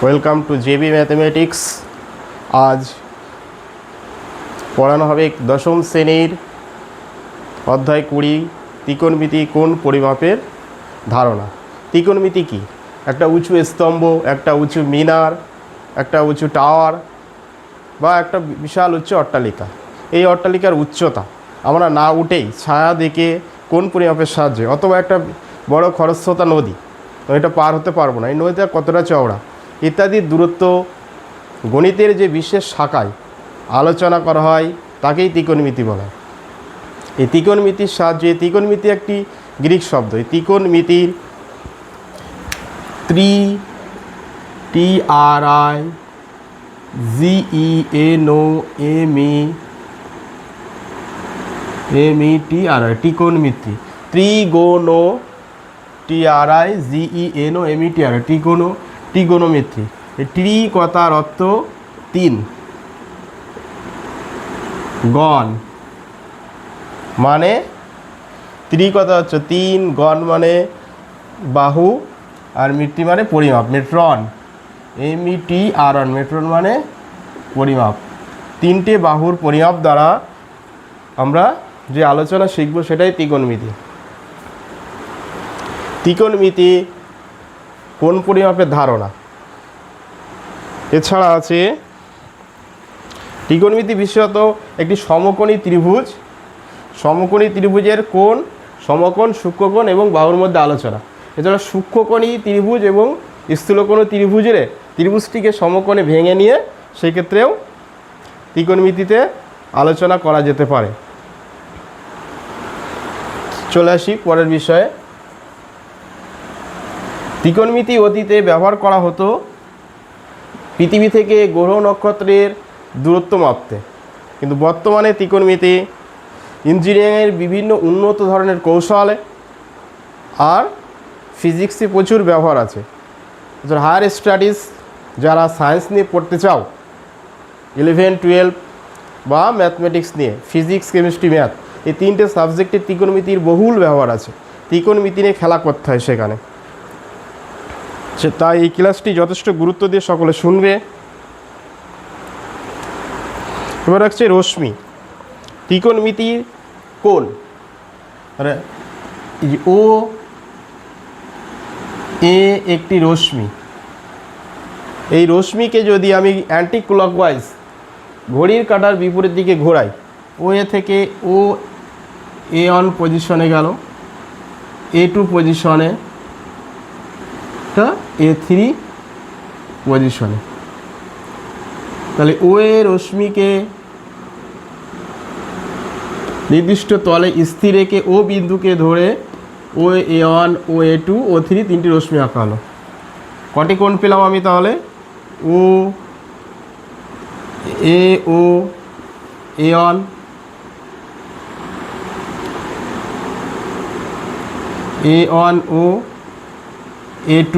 Welcome to JB mathematics. আজ পড়ানো হবে দশম শ্রেণীর অধ্যায় 20 ত্রিকোণমিতি কোণ পরিমাপের ধারণা। ত্রিকোণমিতি কি? একটা উঁচু স্তম্ভ, একটা উঁচু মিনার, একটা উঁচু টাওয়ার বা একটা বিশাল উচ্চ অট্টালিকা। এই অট্টালিকার উচ্চতা আমরা না উঠেই ছায়া দেখে কোণ পরিমাপের সাহায্যে, অথবা একটা বড় খরস্রোতা নদী, এটা পার হতে পারবো না, এই নদীটা কতটা চওড়া ইত্যাদি দূরত্ব গণিতের যে বিশেষ শাখায় আলোচনা করা হয় তাকেই ত্রিকোণমিতি বলা হয়। এই ত্রিকোণমিতির সাহায্যে, ত্রিকোণমিতি একটি গ্রিক শব্দ। এই ত্রিকোণমিতির ত্রিকোণমিতি ত্রিগোণমিতি ট্রি কথার অর্থ তিন, গণ মানে ত্রি কথা হচ্ছে তিন, গণ মানে বাহু, আর মিটি মানে পরিমাপ, মেট্রন, METRON, মেট্রন মানে পরিমাপ। তিনটে বাহুর পরিমাপ দ্বারা আমরা যে আলোচনা শিখব সেটাই ত্রিকোণমিতি। ত্রিকোণমিতি কোণ পরিমাপের ধারণা। এছাড়া আছে ত্রিকোণমিতি বিশেষত একটি সমকোণী ত্রিভুজ, সমকোণী ত্রিভুজের কোণ, সমকোণ, সূক্ষ্মকোণ এবং বাহুর মধ্যে আলোচনা। এছাড়া সূক্ষ্মকোণী ত্রিভুজ এবং স্থূলকোণী ত্রিভুজের ত্রিভুজটিকে সমকোণে ভেঙে নিয়ে সেক্ষেত্রেও ত্রিকোণমিতিতে আলোচনা করা যেতে পারে। চলে আসি পরের বিষয়ে। ত্রিকোণমিতি অতীতে ব্যবহার করা হতো পৃথিবী থেকে গ্রহ নক্ষত্রের দূরত্ব মাপতে, কিন্তু বর্তমানে ত্রিকোণমিতি ইঞ্জিনিয়ারিংয়ের বিভিন্ন উন্নত ধরনের কৌশলে আর ফিজিক্সে প্রচুর ব্যবহার আছে। হায়ার স্টাডিজ যারা সায়েন্স নিয়ে পড়তে চাও, 11, 12 বা ম্যাথমেটিক্স নিয়ে, ফিজিক্স, কেমিস্ট্রি, ম্যাথ, এই তিনটে সাবজেক্টে ত্রিকোণমিতির বহুল ব্যবহার আছে। ত্রিকোণমিতি নিয়ে খেলা করতে হয় সেখানে। তাই এই ক্লাসটি যথেষ্ট গুরুত্ব দিয়ে সকলে শুনবে। এবার হচ্ছে রশ্মি। ত্রিকোণমিতির কোণ ও এ একটি রশ্মি। এই রশ্মিকে যদি আমি অ্যান্টি ক্লকওয়াইজ ঘড়ির কাঁটার বিপরীত দিকে ঘোরাই, ও এ থেকে ও A1 পজিশনে গেল, A2 পজিশনে, A3 পজিশনে, তাহলে ও এ রশ্মিকে নির্দিষ্ট তলে স্থির রেখে ও বিন্দুকে ধরে ও A1, ও A2, O3 তিনটি রশ্মি আঁকা হলো। কটি কোণ পেলাম আমি তাহলে? ও ও A1, A1 ও A2,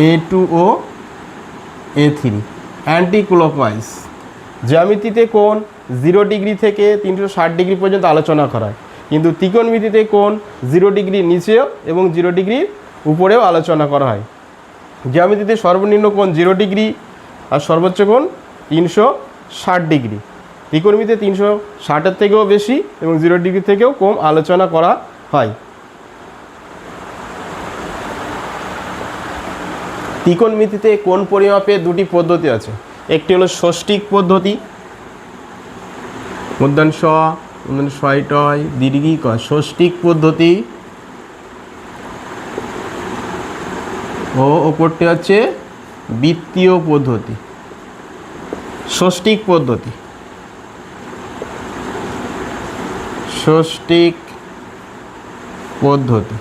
A2 ও A3 অ্যান্টি ক্লকওয়াইজ। জ্যামিতিতে কোণ 0 ডিগ্রি থেকে 360 ডিগ্রি পর্যন্ত আলোচনা করা হয়, কিন্তু ত্রিকোণমিতিতে কোণ 0 ডিগ্রির নিচেও এবং 0 ডিগ্রির উপরেও আলোচনা করা হয়। জ্যামিতিতে সর্বনিম্ন কোণ 0 ডিগ্রি আর সর্বোচ্চ কোণ 360 ডিগ্রি। ত্রিকোণমিতিতে 360-এর থেকেও বেশি এবং 0 ডিগ্রি থেকেও কম আলোচনা করা হয়। ত্রিকোণমিতিতে কোণ পরিমাপের দুটি পদ্ধতি আছে। একটি হলো ষষ্ঠিক পদ্ধতি, মূর্ধন্য ষ, মূর্ধন্য ষয় টয় দীর্ঘী ক, ষষ্ঠিক পদ্ধতি, ও অপরটি হচ্ছে বৃত্তীয় পদ্ধতি। ষষ্ঠিক পদ্ধতি, ষষ্ঠিক পদ্ধতি,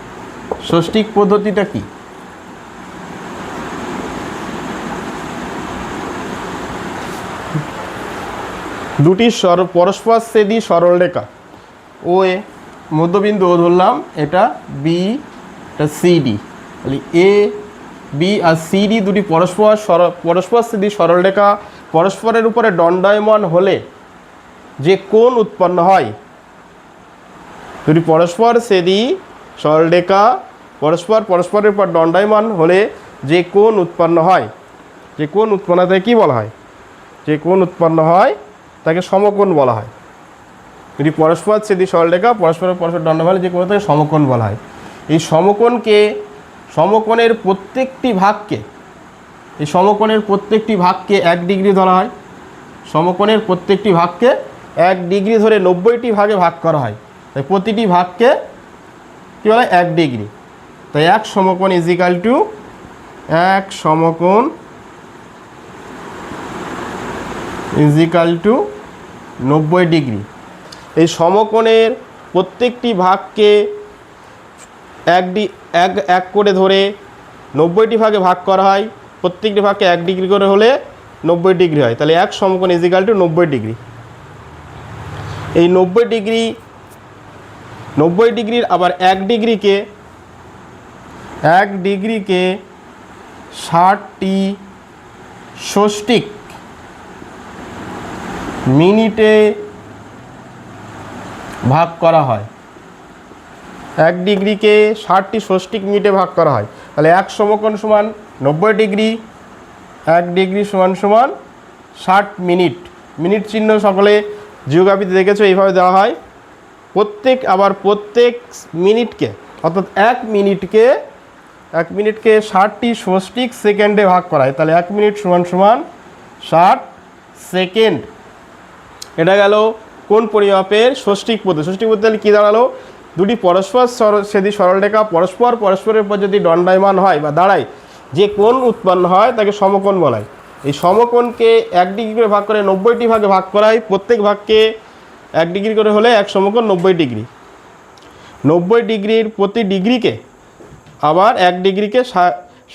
ষষ্ঠিক পদ্ধতিটা কি? দুটি পরস্পর ছেদী সরলরেখা, ও এ মধ্যবিন্দু ও ধরলাম, এটা বি, এটা সিডি, তাহলে এ বি আর সিডি দুটি পরস্পর ছেদী সরলরেখা পরস্পরের উপরে দণ্ডায়মান হলে যে কোণ উৎপন্ন হয়, দুটি পরস্পর ছেদী সরলরেখা পরস্পরের উপর দণ্ডায়মান হলে যে কোণ উৎপন্ন হয়, যে কোণ উৎপন্ন হয় তাকে কী বলা হয়? যে কোণ উৎপন্ন হয় তাকে সমকোণ বলা হয়। যদি পরস্পর ছেদি সরলরেখা পরস্পরের পরস্পর দণ্ডমালে যে কোণ তাকে সমকোণ বলা হয়। এই সমকোণকে, সমকোণের প্রত্যেকটি ভাগকে, এই সমকোণের প্রত্যেকটি ভাগকে 1 ডিগ্রি ধরা হয়। সমকোণের প্রত্যেকটি ভাগকে 1 ডিগ্রি ধরে 90টি ভাগে ভাগ করা হয়। তাই প্রতিটি ভাগকে কী বলা হয়? 1 ডিগ্রি। তাই 1 সমকোণ ইজিক্যাল টু 1 সমকোণ ইজিক্যাল টু 90 ডিগ্রি। এই সমকোণের প্রত্যেকটি ভাগকে এক করে ধরে 90টি ভাগে ভাগ করা হয়। প্রত্যেকটি ভাগকে 1 ডিগ্রি করে হলে 90 ডিগ্রি হয়। তাহলে 1 সমকোণ ইজিক্যাল টু 90 ডিগ্রি। এই 90 ডিগ্রির আবার 1 ডিগ্রিকে 60টি ষষ্ঠিক মিনিটে ভাগ করা হয়। 1 ডিগ্রিকে 60টি ষষ্ঠিক মিনিটে ভাগ করা হয়। তাহলে 1 সমকোণ সমান 90 ডিগ্রি, 1 ডিগ্রি সমান 60 মিনিট। মিনিট চিহ্ন সকলে জিওগ্রাফিতে দেখেছো, এইভাবে দেওয়া হয়। প্রত্যেক মিনিটকে, অর্থাৎ 1 মিনিটকে 60টি ষষ্ঠিক সেকেন্ডে ভাগ করা হয়। তাহলে 1 মিনিট সমান 60 সেকেন্ড। এটা গেল কোন পরিমাপের ষষ্ঠিক পদ্ধতি। ষষ্ঠিক পদ্ধতি তাহলে কী দাঁড়ালো? দুটি পরস্পর ছেদি সরলরেখা পরস্পরের উপর যদি দণ্ডায়মান হয় বা দাঁড়ায়, যে কোণ উৎপন্ন হয় তাকে সমকোণ বলা হয়। এই সমকোণকে 1 ডিগ্রি করে ভাগ করে 90টি ভাগে ভাগ করা হয়। প্রত্যেক ভাগকে 1 ডিগ্রি করে হলে 1 সমকোণ 90 ডিগ্রি। 90 ডিগ্রির প্রতি ডিগ্রিকে আবার 1 ডিগ্রিকে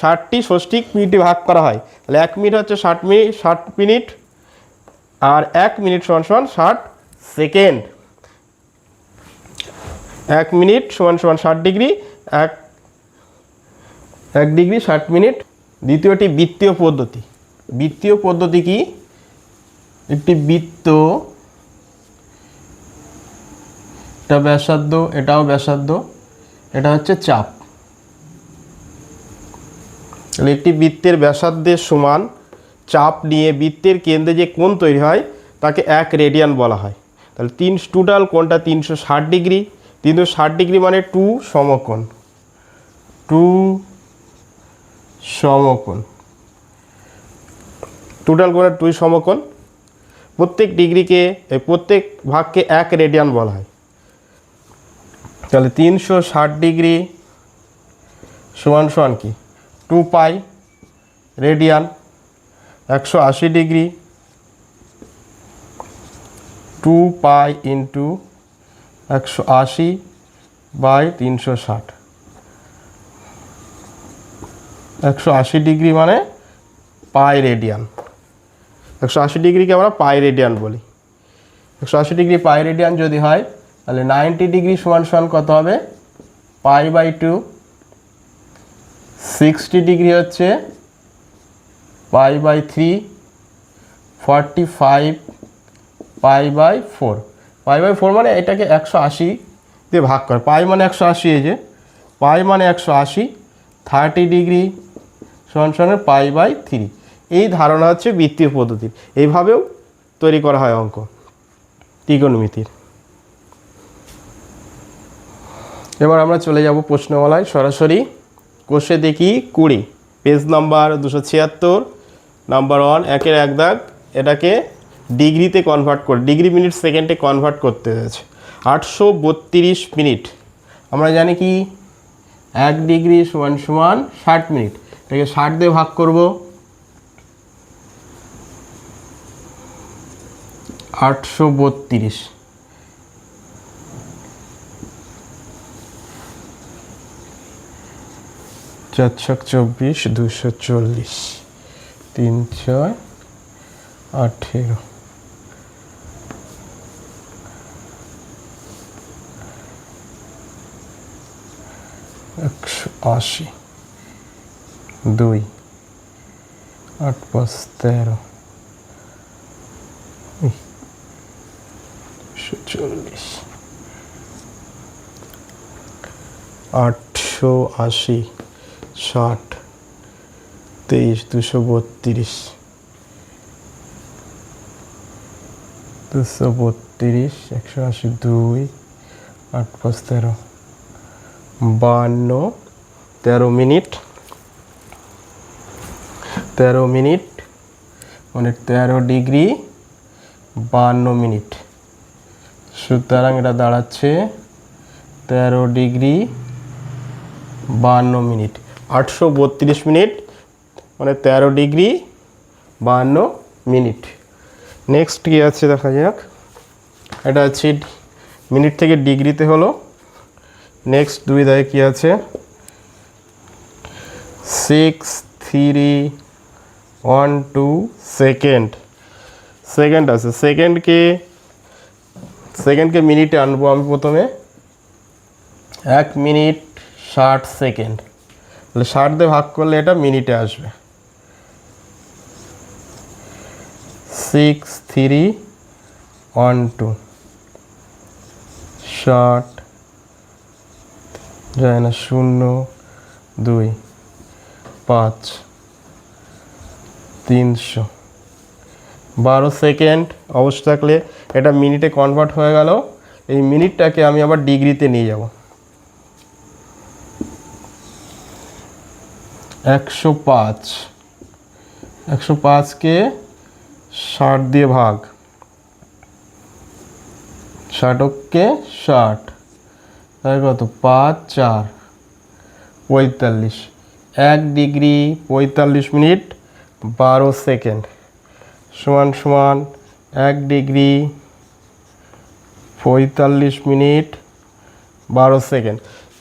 60টি ষষ্ঠিক মিনিটে ভাগ করা হয়। তাহলে 1 মিনিট হচ্ছে 60 মিনিট, আর 1 মিনিট সমান 60 সেকেন্ড। 1 মিনিট সমান 60 ডিগ্রি, 1 ডিগ্রি 60 মিনিট। দ্বিতীয়টি বৃত্তীয় পদ্ধতি। বৃত্তীয় পদ্ধতি কি? একটি বৃত্ত, এটা ব্যাসার্ধ, এটাও ব্যাসার্ধ, এটা হচ্ছে চাপ। তাহলে একটি বৃত্তের ব্যাসার্ধের সমান চাপ নিয়ে বৃত্তের কেন্দ্রে যে কোণ তৈরি হয় তাকে 1 রেডিয়ান বলা হয়। তাহলে টোটাল কোণটা 360 ডিগ্রি। 360 ডিগ্রি মানে 2 সমকোণ। 2 সমকোণ, টোটাল কোণের 2 সমকোণ। প্রত্যেক ডিগ্রিকে, প্রত্যেক ভাগকে 1 রেডিয়ান বলা হয়। তাহলে 360 ডিগ্রি সমান কি? 2 পাই radian. 180 degree 2 pi into 180/360। 180 degree মানে পাই রেডিয়ান। 180 ডিগ্রিকে আমরা পাই রেডিয়ান বলি। 180 ডিগ্রি পাই রেডিয়ান যদি হয় তাহলে 90 ডিগ্রি সমান কত হবে? পাই/2। 60 ডিগ্রি হচ্ছে পাই/3। 45 পাই/4। পাই/4 মানে এটাকে 180 দিয়ে ভাগ করে। পাই মানে 180, এই যে পাই মানে 180। 30 ডিগ্রি সমান পাই/3। এই ধারণা হচ্ছে বৃত্তীয় পদ্ধতির। এইভাবেও তৈরি করা হয় অঙ্ক ত্রিকোণমিতির। এবার আমরা চলে যাব প্রশ্নমালায় সরাসরি। কোষে দেখি 20, পেজ নাম্বার 276, নাম্বার 1, 1-এর 1 দাগ। এটাকে ডিগ্রিতে কনভার্ট করে, ডিগ্রি মিনিট সেকেন্ডে কনভার্ট করতে হয়েছে। 832 মিনিট। আমরা জানি কি 1 ডিগ্রি সমান 60 মিনিট। এটাকে 60 দিয়ে ভাগ করব। 832 4×24 240 3×6 18 180 2 8×5 13 240 880 60 23 232 232 182 8 5 13 52 13 মিনিট 13 মিনিট মানে 13 ডিগ্রি 52 মিনিট। সুতরাং এটা দাঁড়াচ্ছে 13 ডিগ্রি 52 মিনিট, 832 মিনিট মানে 13 ডিগ্রি 52 মিনিট। নেক্সট কী আছে দেখা যাক, এটা আছে মিনিট থেকে ডিগ্রিতে হলো। নেক্সট দুই দায়ে কী আছে, 6312 সেকেন্ড। সেকেন্ড আছে, সেকেন্ডকে মিনিটে আনবো আমি প্রথমে। 1 মিনিট 60 সেকেন্ড, তাহলে 60 দিয়ে ভাগ করলে এটা মিনিটে আসবে। 6312 60 যায় না, 0 2 5 300 12 সেকেন্ড অবশ্য থাকলে এটা মিনিটে কনভার্ট হয়ে গেল। এই মিনিটটাকে আমি আবার ডিগ্রিতে নিয়ে যাব। 105কে 60 দিয়ে ভাগ, 60কে 60 তাই কত, 5 4 45, 1 ডিগ্রি 45 মিনিট 12 সেকেন্ড সমান সমান 1 ডিগ্রি 45 মিনিট 12 সেকেন্ড।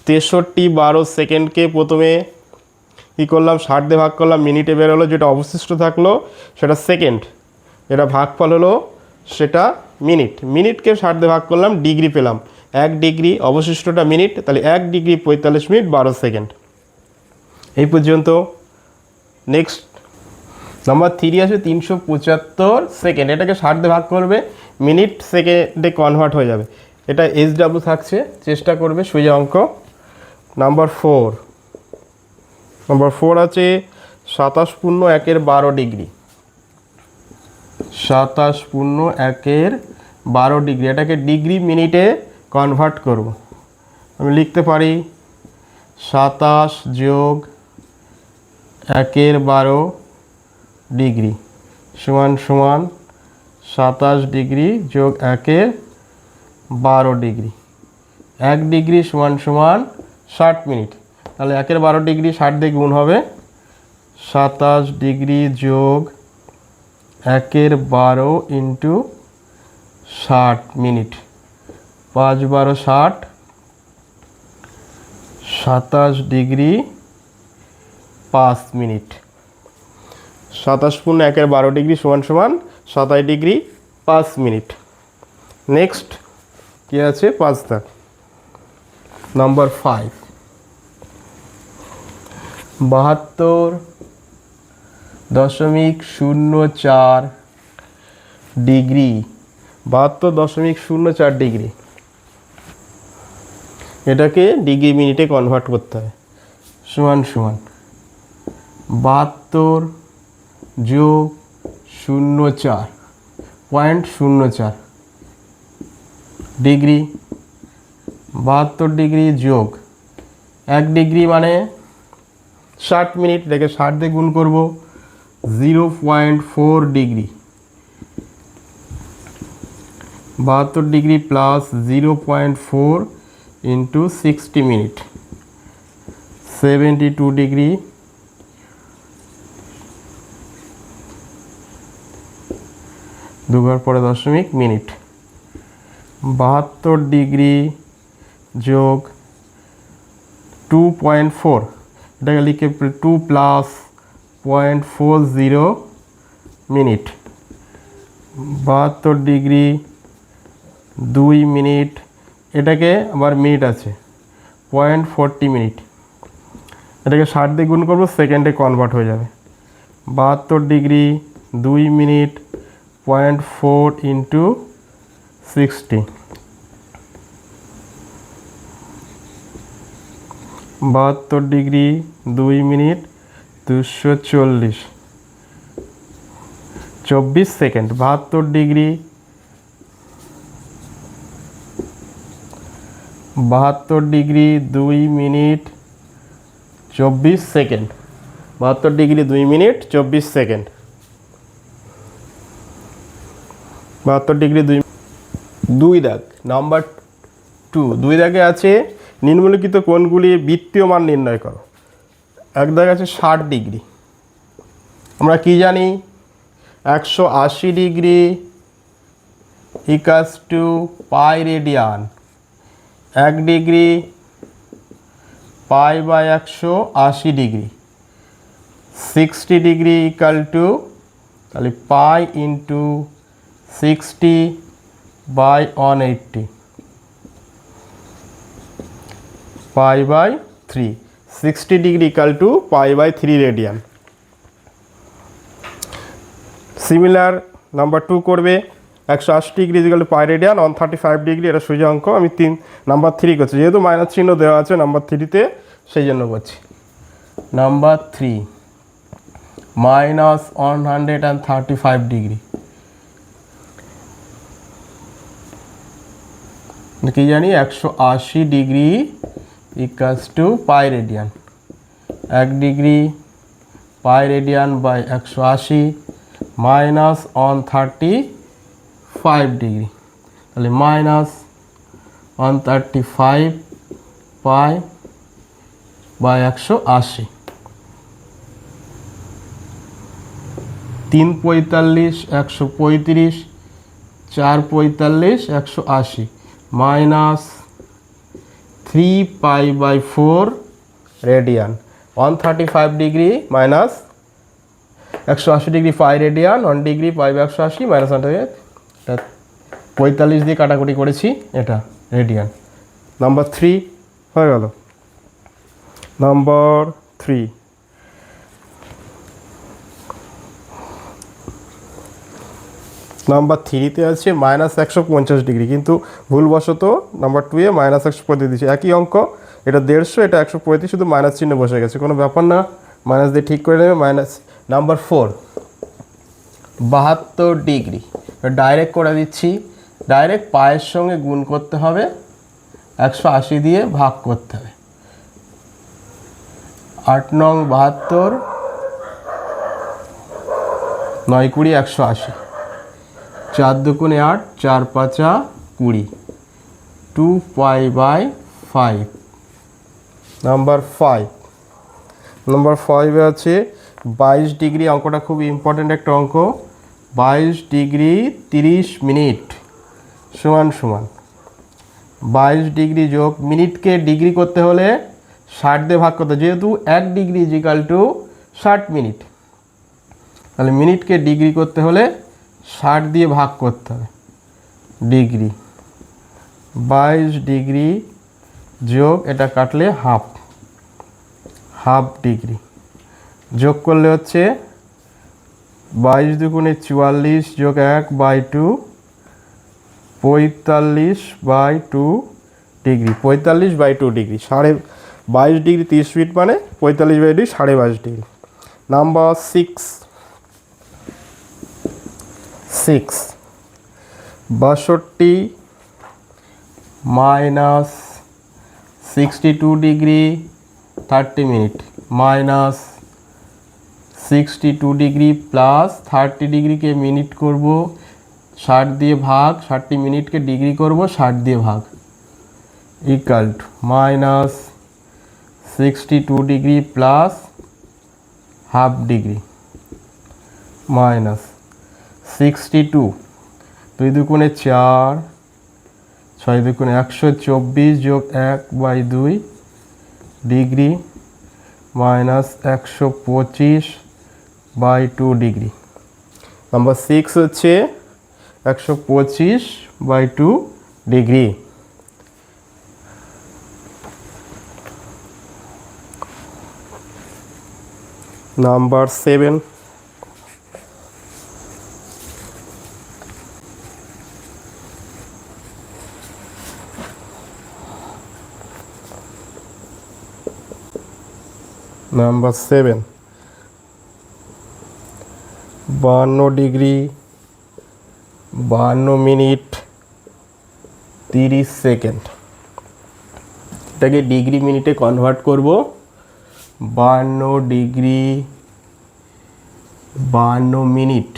63 12 সেকেন্ডকে প্রথমে কী করলাম, 60 দিয়ে ভাগ করলাম, মিনিটে বেরোলো, যেটা অবশিষ্ট থাকলো সেটা সেকেন্ড, যেটা ভাগফল হলো সেটা মিনিট। মিনিটকে 60 দিয়ে ভাগ করলাম, ডিগ্রি পেলাম, 1 ডিগ্রি অবশিষ্টটা মিনিট, তাহলে 1 ডিগ্রি 45 মিনিট 12 সেকেন্ড। এই পর্যন্ত। নেক্সট নাম্বার 3 আছে 375 সেকেন্ড। এটাকে 60 দিয়ে ভাগ করবে, মিনিট সেকেন্ডে কনভার্ট হয়ে যাবে। এটা SW থাকছে, চেষ্টা করবে সোজা অঙ্ক। নাম্বার 4 আছে 27.1 ডিগ্রি। 27.1 ডিগ্রি, এটাকে ডিগ্রি মিনিটে কনভার্ট করব। আমি লিখতে পারি 27 যোগ 1/12 ডিগ্রি সমান সমান 27 ডিগ্রি যোগ 1/12 ডিগ্রি। 1 ডিগ্রি সমান সমান 60 মিনিট, তাহলে 1/12 ডিগ্রি 60 দিয়ে গুণ হবে, 27 ডিগ্রি যোগ 1/12 into 60 minute, 5 12 60, 27 degree 5 minute. 27.1 degree সমান সমান 27 ডিগ্রি 5 মিনিট। নেক্সট কী আছে, 5 দাগ। Number 5 72.04 degree. 72.04 ডিগ্রি, এটাকে ডিগ্রি মিনিটে কনভার্ট করতে হবে। সমান সমান 72 যোগ 04.04 ডিগ্রি, 72 ডিগ্রি যোগ 1 ডিগ্রি মানে 60 মিনিট, এটাকে 60 দিয়ে গুণ করব, 0.4 degree. 72 degree plus 0.4 into 60 minute, 72 degree. দুঘর পরে দশমিক মিনিট। 72 ডিগ্রি যোগ 2.4, এটাকে লিখে 2 প্লাস 0.40 মিনিট। 72 ডিগ্রি 2 মিনিট, এটাকে আবার মিনিট আছে 0.40 মিনিট, এটাকে 60 দিয়ে গুণ করবো, সেকেন্ডে কনভার্ট হয়ে যাবে। 72 degree 2 minute 0.4 into 60, 72 degree 2 minute 240 24 second 72 degree 2 minute 24 second 72 degree 2 minute 24 second 72 degree 2 দাগ নাম্বার 2 2 দাগে আছে নিম্নলিখিত কোণগুলি বৃত্তীয় মান নির্ণয় করো। এক দাগ আছে 60 ডিগ্রি, আমরা কি জানি 180 degree equals to pi radian, 1 degree pi by 180 degree, 60 degree equal to তাহলে pi into 60 by 180 pi by 3, 60 degree equal to pi by 3 radian. Similar number 2 করবে 180 degree equal to pi radian, 135 degree, এটা সোজা অঙ্ক। আমি number 3 করছি, যেহেতু minus চিহ্ন দেওয়া আছে নাম্বার 3-তে সেই জন্য করছি। নাম্বার 3 মাইনাস 135 ডিগ্রি, কি জানি 180 degree equals to pi radian, 1 degree pi radian by 180 minus 135 degree, তাহলে minus 135 pi by 180, 3 45 135 4 45 180 minus 3 pi by 4 radian, 135 degree minus 180 degree pi radian, 1 degree pi by 180 minus 45 দিয়ে কাটাকুটি করেছি, এটা রেডিয়ান। নাম্বার 3 হয়ে গেল। Number 3 number 3-তে আছে minus 150 degree, কিন্তু ভুলবশত নাম্বার 2-এ মাইনাস 135 দিয়েছি। একই অঙ্ক, এটা 150, এটা 135, শুধু মাইনাস চিহ্ন বসে গেছে, কোনো ব্যাপার না, মাইনাস দিয়ে ঠিক করে নেবে। মাইনাস নাম্বার 4 72 ডিগ্রি, ডাইরেক্ট করে দিচ্ছি, ডাইরেক্ট পায়ের সঙ্গে গুণ করতে হবে, 180 দিয়ে ভাগ করতে হবে। 8 নং 72 9 20 180, 4 দুগুণে 8, 4 5 20, 2 পাই বাই 5। নাম্বার 5 আছে 22 ডিগ্রি, অঙ্কটা খুব ইম্পর্ট্যান্ট একটা অঙ্ক। 22 ডিগ্রি 30 মিনিট সমান 22 ডিগ্রি যোগ মিনিটকে ডিগ্রি করতে হলে 60 দিয়ে ভাগ করতে, যেহেতু 1 ডিগ্রি ইজিক্যাল টু 60 মিনিট, তাহলে মিনিটকে ডিগ্রি করতে হলে 60 দিয়ে ভাগ করতে হবে ডিগ্রি। 22 ডিগ্রি যোগ এটা কাটলে হাফ ডিগ্রি, যোগ করলে হচ্ছে 22 দুগুণে 44 যোগ 1 by 2 45 by 2 degree, 45 by 2 degree, 22 degree 30 minute মানে 45 by 2 22.5 degree. Number 6 62 minus 62 degree 30 minute minus 62 degree plus 30 ডিগ্রিকে মিনিট করব 60 দিয়ে ভাগ, 60 মিনিটকে ডিগ্রি করব 60 দিয়ে ভাগ, equal to minus 62 degree plus half degree minus 62 2 দুগুণে 4, 6 দুগুণে 124 যোগ 1 by 2 degree minus 125 by 2 degree. Number 6 হচ্ছে 125 by 2 degree. Number 7 number 7 52 degree 52 minute 30 second. এটাকে ডিগ্রি মিনিটে কনভার্ট করব। 52 ডিগ্রি 52 মিনিট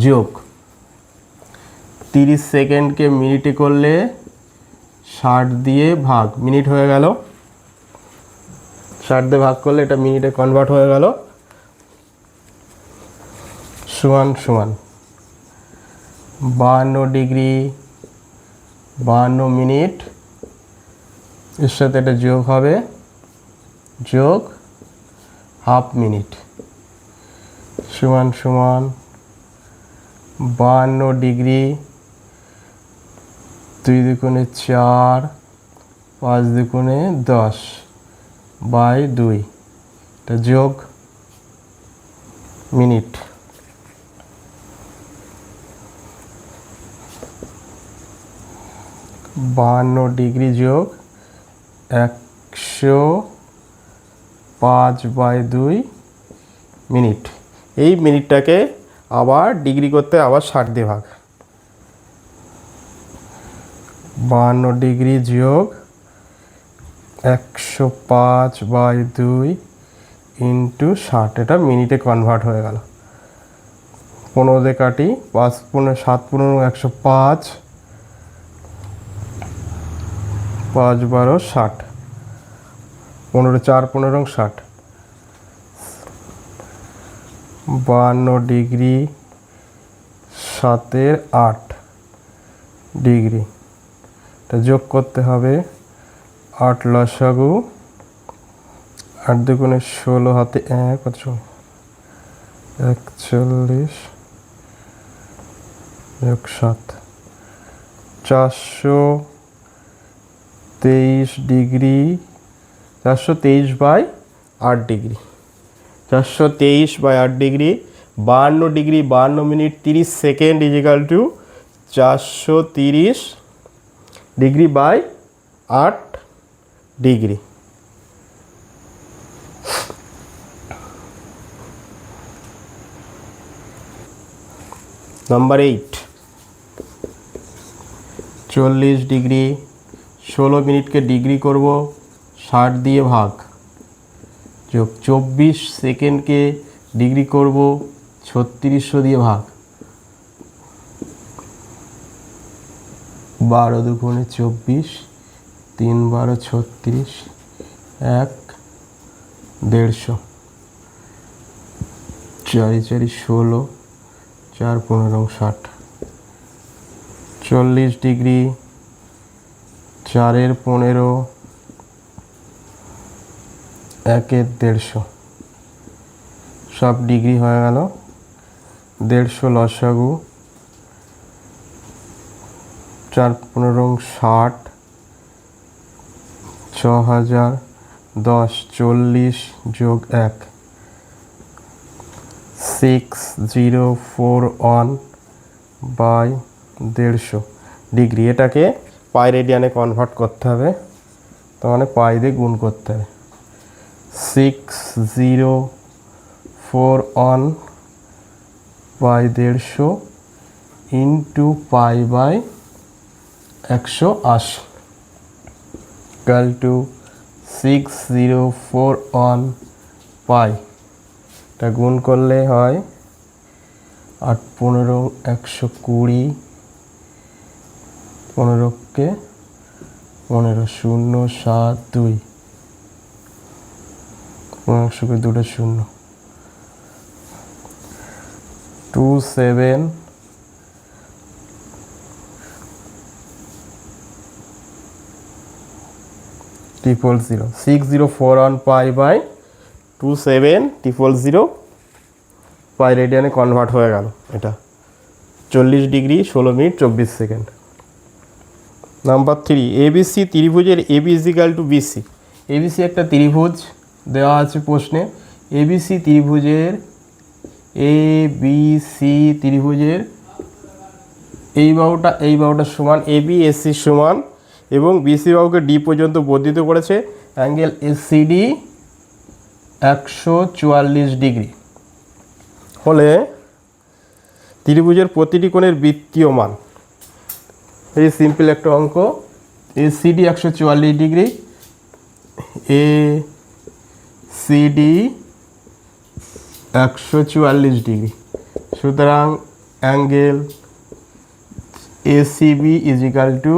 যোগ 30 সেকেন্ডকে মিনিটে করলে 60 দিয়ে ভাগ, মিনিট হয়ে গেল। 60 দিয়ে ভাগ করলে এটা মিনিটে কনভার্ট হয়ে গেল। সমান সমান 52 ডিগ্রি 52 মিনিট, এর সাথে এটা যোগ হবে, যোগ হাফ মিনিট, সমান সমান 52 ডিগ্রি 2 দুগুণে 4 5 দুগুণে 10 বাই 2, এটা যোগ মিনিট। বাহান্ন ডিগ্রি যোগ 105/2 মিনিট। এই মিনিটটাকে আবার ডিগ্রি করতে আবার 60 দিয়ে ভাগ। 52 ডিগ্রি যোগ 105/2 ইন্টু 60, এটা মিনিটে কনভার্ট হয়ে গেল। 15 দিয়ে কাটি, 5 15 7 15 105, 5 12 60, 15 4 15 60। 52 ডিগ্রি 7 8 ডিগ্রি, এটা যোগ করতে হবে। 8 লসাগু, 8 দুগুণে 16 হাতে 1 কত 41 যোগ 7, 423 degree, 423/8 degree, 423/8 degree. 52 degree 52 minute 30 second equal to 430 degree by 8 degree. Number 8, 40 degree 16 মিনিটকে ডিগ্রি করব, 60 দিয়ে ভাগ, যোগ 24 সেকেন্ডকে ডিগ্রি করব, 3600 দিয়ে ভাগ, 12 দুগুণে 24, 3 12 36, 1 150, 4 4 16, 4 15 60। 40 ডিগ্রি 4 15, 1 150, সব ডিগ্রি হয়ে গেল। 150 লসাগু, 4 15 60, 6000, 10 40 যোগ 1, 6041/150 ডিগ্রি। এটাকে পাই রেডিয়ানে কনভার্ট করতে হবে, তার মানে পাই দিয়ে গুণ করতে হবে। 6041/150 into pi by 180 equal to 6041 pi. এটা গুণ করলে হয় 8 15 120, 15কে 15 0 7 2, 15কে 2টা 0, 27 000, 6041 পাই বাই 27000 পাই রেডিয়ানে কনভার্ট হয়ে গেল। এটা 40 degree 16 minute 24 second. Number 3, ABC ত্রিভুজের AB equal to BC. ABC একটা ত্রিভুজ দেওয়া আছে প্রশ্নে। এবিসি ত্রিভুজের এবিসি ত্রিভুজের এই বাহুটা সমান, এবি এসি সমান এবং বিসি বাহুকে ডি পর্যন্ত বর্ধিত করেছে। Angle ACD 144 degree. হলে ত্রিভুজের প্রতিটি কোণের বৃত্তীয় মান, এই সিম্পল একটা অঙ্ক, A CD 144 degree, A CD 144 degree, সুতরাং angle A CB is equal to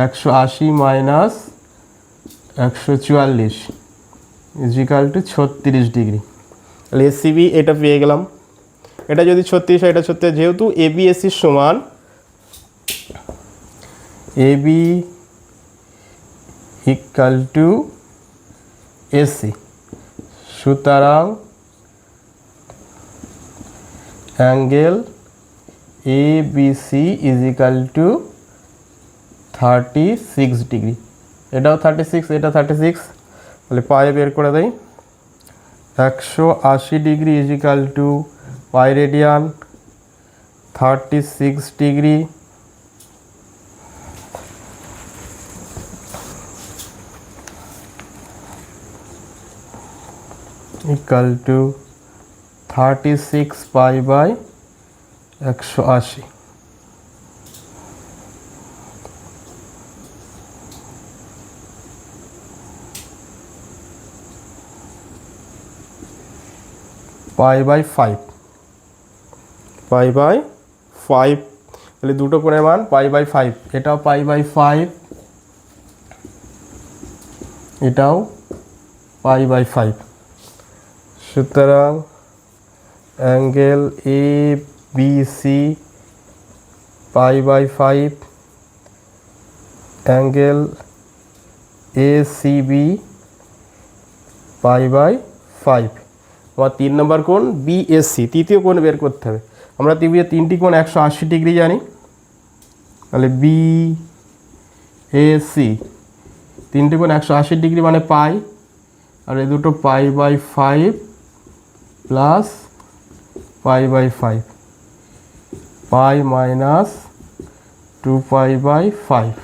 180 minus 144 is equal to 36 degree. তাহলে এ সিবি এটা পেয়ে গেলাম, এটা যদি 36 হয় এটা 36, যেহেতু এ বি এসির সমান A B equal to AC, সুতরাং angle A B C is equal to 36 degree. এটাও 36, এটা 36, তাহলে পায়ে বের করে দেয় 180 degree is equal to pi radian 36 degree equal to 36 pi by 180। Pi by 5, pi by 5, তাহলে দুটো কোণের মান পাই বাই 5, এটাও পাই বাই 5, এটাও পাই বাই 5, সুতরাং angle A B C pi by 5, angle A C B pi by 5। আমার 3 নম্বর কোণ বিএসসি, তৃতীয় কোণ বের করতে হবে। আমরা ত্রিভুজের তিনটি কোণ 180 ডিগ্রি জানি, তাহলে বি এ সি তিনটি কোণ 180 ডিগ্রি মানে পাই, আর এই দুটো pi by 5 plus pi by 5, pi minus 2 pi by 5,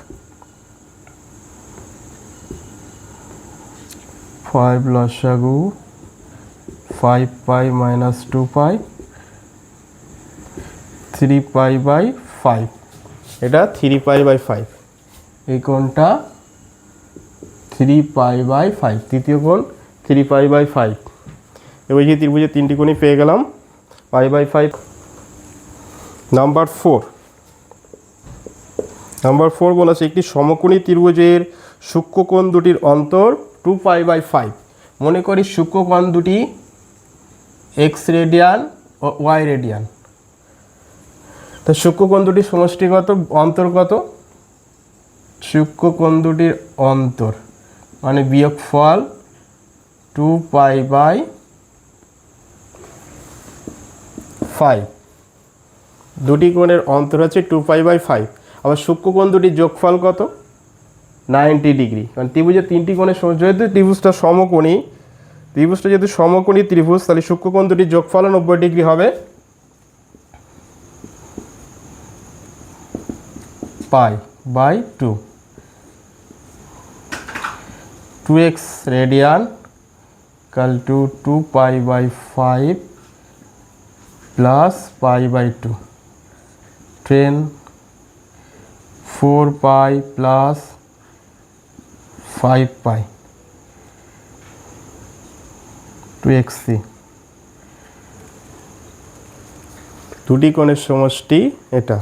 5 লসাগু 5 pi minus 2 pi 3 pi by 5, এটা 3 পাই বাই 5, এই কোণটা 3 পাই বাই 5, তৃতীয় কোণ 3 পাই বাই 5। এবার যে ত্রিভুজের তিনটি কোণই পেয়ে গেলাম পাই বাই 5। নাম্বার 4 বলেছে একটি সমকোণী ত্রিভুজের সূক্ষ্মকোণ দুটির অন্তর 2 পাই বাই 5। মনে করি সূক্ষ্মকোণ দুটি এক্স রেডিয়ান ও ওয়াই রেডিয়ান, তো সূক্ষ্মকোণ দুটির সমষ্টিগত অন্তর কত? সূক্ষ্মকোণ দুটির অন্তর মানে বিয়োগফল 2 পাই বাই 5, দুটি কোণের অন্তর হচ্ছে 2 পাই বাই 5। আবার সূক্ষ্মকোণ দুটির যোগফল কত? 90 ডিগ্রি। কারণ ত্রিভুজের তিনটি কোণের যেহেতু ত্রিভুজটা সমকোণী, যেহেতু সমকোণী ত্রিভুজ, তাহলে সূক্ষ্মকোণ দুটির যোগফল 90 ডিগ্রি হবে। Pi by 2, 2x radian equal to 2 pi by 5 plus pi by 2, 10 4 pi plus 5 pi 2xc। দুটি কোণের সমষ্টি এটা।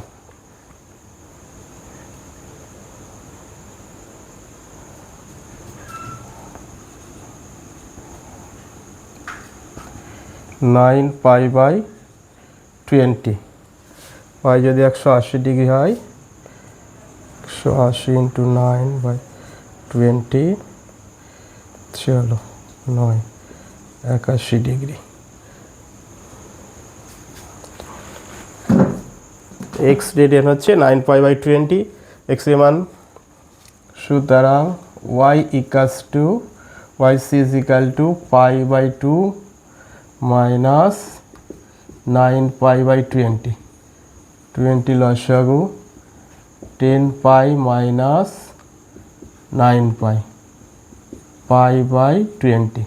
নাইন পাই বাই 20, পাই যদি 180 ডিগ্রি হয় 180 ইন্টু 9 বাই 20, চলো 9 81 ডিগ্রি। এক্স রেডিয়ান হচ্ছে 9 পাই বাই 20, এক্স এর মান, সুতরাং y equal to y C is equal to pi by 2 minus 9 pi by 20, 20 লসাগু 10 পাই মাইনাস 9 পাই, পাই বাই 20।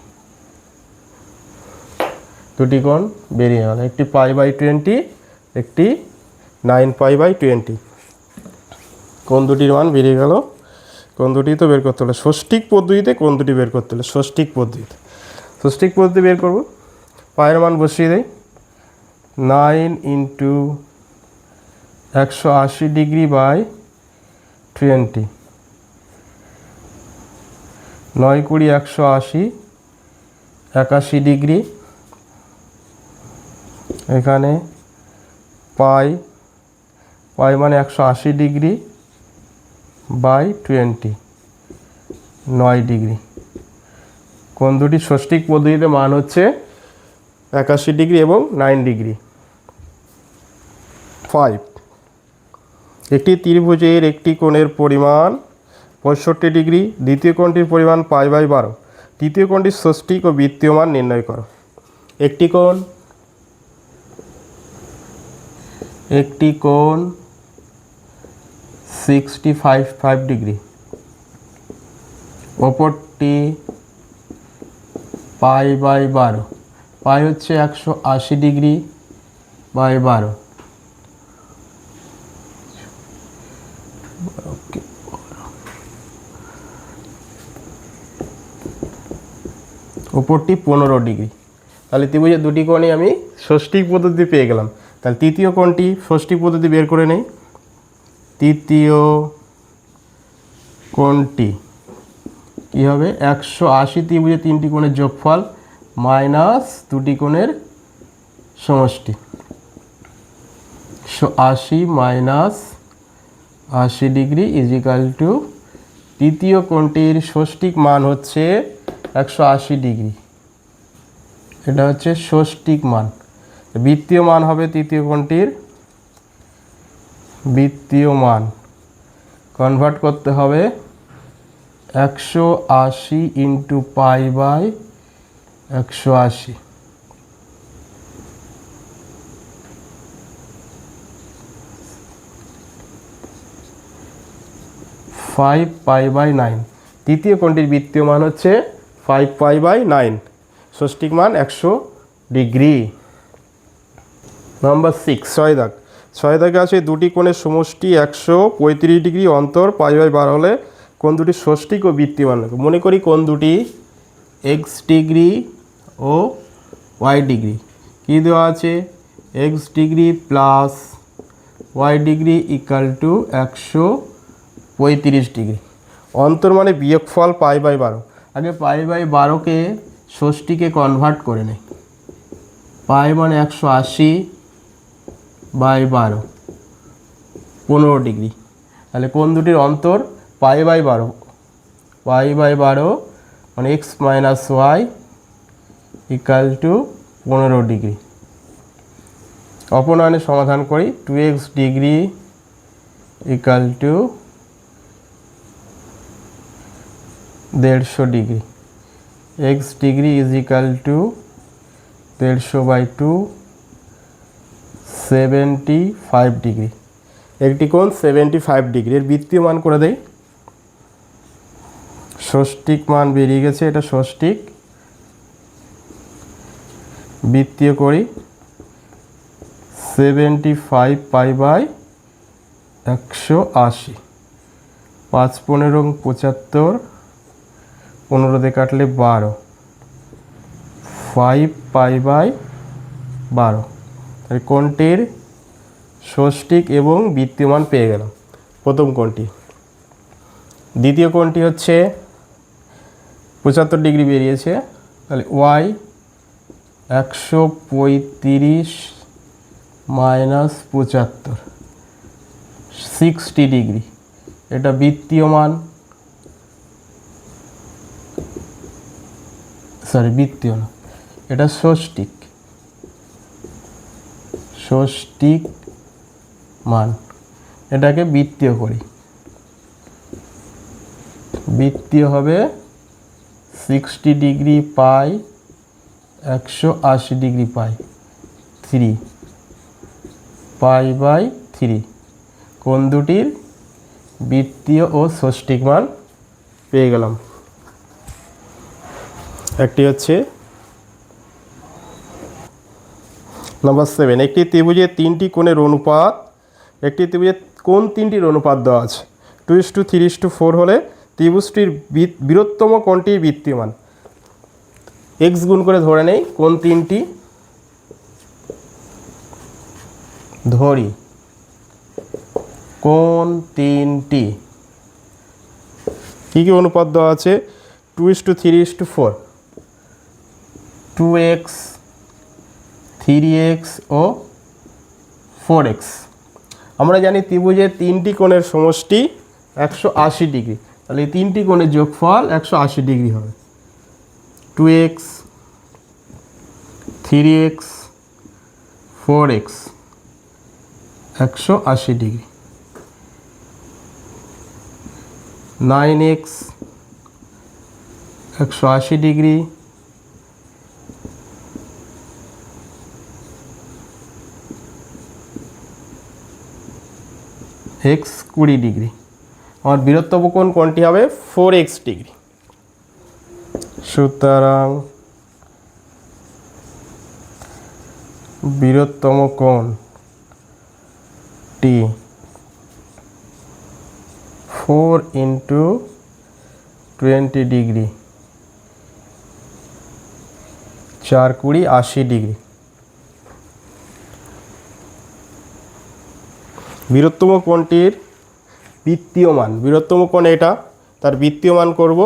দুটি কোণ বেরিয়ে গেল, একটি π/20, একটি 9π/20। কোণ দুটির মান বেরিয়ে গেল। কোণ দুটি তো বের করতে হলে ষষ্ঠিক পদ্ধতিতে কোণ দুটি বের করতে হলে ষষ্ঠিক পদ্ধতি বের করব। পায়ের মান বসিয়ে দেয়, 9 × 180°/20, 9 × 20 180, 81°। এখানে পাই মানে 180°/20, 9°। কোণ দুটি ষষ্ঠিক পদ্ধতিতে মান হচ্ছে 81° এবং 9°। 5, একটি ত্রিভুজের একটি কোণের পরিমাণ 65°, দ্বিতীয় কোণটির পরিমাণ π/12, তৃতীয় কোণটির ষষ্ঠিক ও বৃত্তীয় মান নির্ণয় করো। একটি কোণ 65°, অপরটি π/12, পাই হচ্ছে 180°/12। উপরটি 15°। তাহলে ত্রিভুজের দুটি কোণই আমি ষষ্ঠিক পদ্ধতি পেয়ে গেলাম। তাহলে তৃতীয় কোণটি ষষ্ঠিক পদ্ধতি বের করে নেই। তৃতীয় কোণটি কী হবে? 180 ত্রিভুজের তিনটি কোণের যোগফল মাইনাস দুটি কোণের সমষ্টি। 80 - 80° = তৃতীয় কোণটির ষষ্ঠিক মান হচ্ছে 180°। এটা হচ্ছে ষষ্ঠিক মান। বৃত্তীয় মান হবে তৃতীয় কোণটির, বৃত্তীয় মান কনভার্ট করতে হবে 180 × π/180। 5π/9। তৃতীয় কোণটির বৃত্তীয় মান হচ্ছে 5π/9, ষষ্ঠিক মান 100°। নাম্বার 6, 6 দাগ। 6 দাগে আছে দুটি কোণের সমষ্টি 135° অন্তর π/12 হলে কোণ দুটি ষষ্ঠিক ও বৃত্তীয় মান লাগবে। মনে করি কোণ দুটি x° ও y°। কী দেওয়া আছে? x° + y° = 135°। অন্তর মানে বিয়োগফল π/12। আগে π/12কে ষষ্ঠীকে কনভার্ট করে নেই। পাই মানে 180/12, 15°। তাহলে কোণ দুটির অন্তর π/12, π/12 মানে x - y = 15°। অপনয়নে সমাধান করি। 2x degree = 150°। x degree = 150/2, 75°। একটি কোণ 75°। এর বৃত্তীয় মান করে দেই। ষষ্ঠিক মান বেরিয়ে গেছে, এটা ষষ্ঠিক। বৃত্তীয় করি 75π/180। 5 × 15 = 75, 15 দিয়ে কাটলে 12, 5π/12। কোণটির ষষ্ঠিক এবং বৃত্তীয় মান পেয়ে গেলাম প্রথম কোণটি। দ্বিতীয় কোণটি হচ্ছে 75° বেরিয়েছে। তাহলে y 135 - 75, 60°। এটা বৃত্তীয় মান, বৃত্তীয় না, এটা ষষ্ঠিক মান। এটাকে বৃত্তীয় করি। বৃত্তীয় হবে 60° পাই, 180° পাই, 3 π/3। কোণ দুটির বৃত্তীয় ও ষষ্ঠিক মান পেয়ে গেলাম। একটি হচ্ছে নাম্বার 7, একটি ত্রিভুজের 3টি কোণের অনুপাত, একটি ত্রিভুজের কোন 3টির অনুপাত দেওয়া আছে? 2:3:4 হলে ত্রিভুজটির বৃহত্তম কোণটি বৃত্তীয় মান। এক্স গুণ করে ধরে নেই কোন 3টি, ধরি কোন 3টি কী কী অনুপাত দেওয়া আছে? 2:3:4, 2x, 3x ও 4x। আমরা জানি ত্রিভুজের 3টি কোণের সমষ্টি 180 ডিগ্রি, তাহলে এই 3টি কোণের যোগফল 180 ডিগ্রি হবে। 2x, 3x, 4x 180 degree. 9x 180 degree, x 20 degree. আমার বৃহত্তম কোণ কোনটি হবে? 4x degree. সুতরাং বৃহত্তম কোণটি 4 × 20 ডিগ্রি, 4 20 80 ডিগ্রি। বৃহত্তম কোণটির বৃত্তীয় মান, বৃহত্তম কোণ এটা, তার বৃত্তীয় মান করব।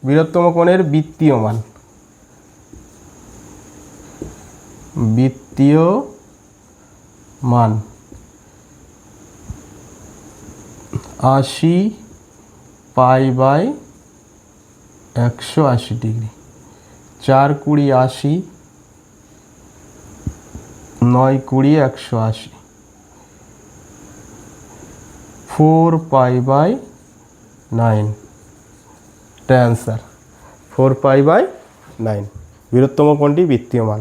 বৃহত্তম কোণের বৃত্তীয় মান, বৃত্তীয় মান 80 π/180 ডিগ্রি। 4 20 80, 9 20 180, 4 π/9। এটা অ্যান্সার, 4 π/9 বৃহত্তম কোণটি বৃত্তীয় মান।